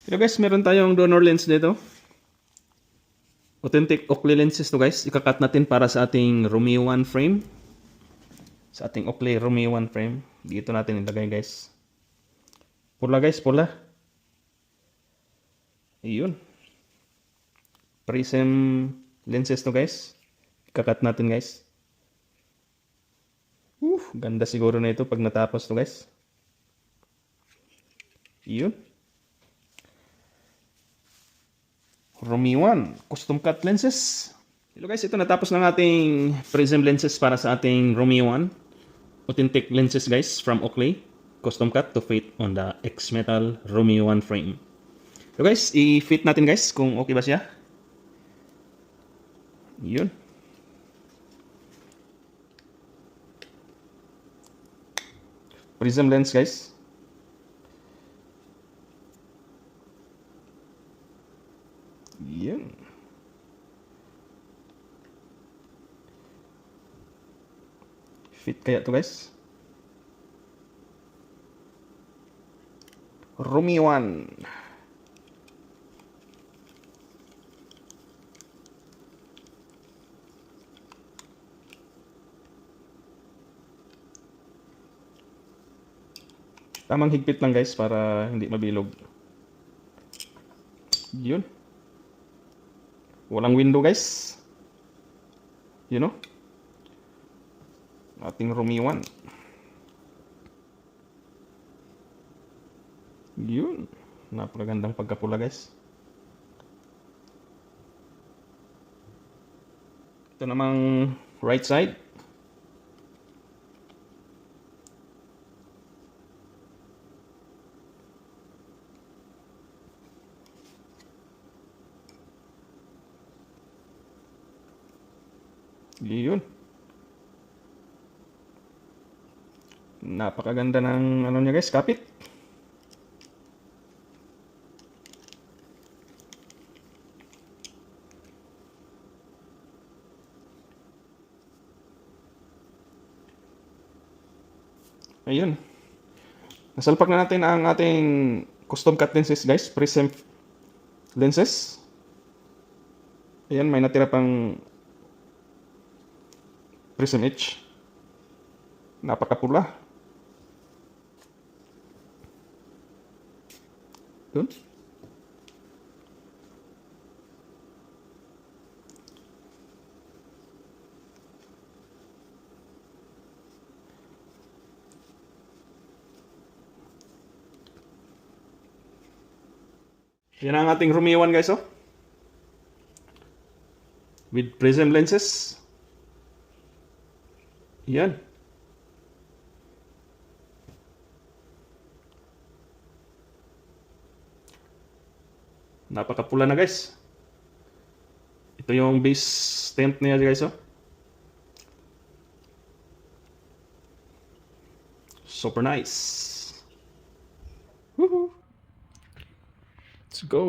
Hello guys, meron tayong donor lens dito. Authentic Oakley lenses to guys. Ikakat natin para sa ating Romeo 1 frame. Sa ating Oakley Romeo 1 frame. Dito natin ilagay guys. Pula guys, pula. Ayun. Prism lenses to guys. Ikakat natin guys. Ganda siguro na ito pag natapos to guys. Ayun. Romeo 1 custom cut lenses. Hello guys, ito natapos ng ating prism lenses para sa ating Romeo 1. Authentic lenses guys from Oakley. Custom cut to fit on the X-Metal Romeo 1 frame. So guys, i-fit natin guys kung okay ba siya. Yun. Prism lens guys. Yun. Fit kaya to guys. Romeo 1. Tamang higpit lang guys para hindi mabilog. Yun. Walang window guys. You know? Ating Romeo 1. Yun. Napakagandang pagkapula guys. Ito namang right side. Yun. Napakaganda ng ano niya guys, kapit. Ayun. Nasalpak na natin ang ating custom cut lenses guys, prism lenses. Ayan, may natira pang prism edge. Napakapula. Yun. Yan ang ating Romeo 1 guys, oh. With prism lenses. Yan. Napakapula na guys. Ito yung base tint niya guys, oh. Super nice. Woohoo! Let's go.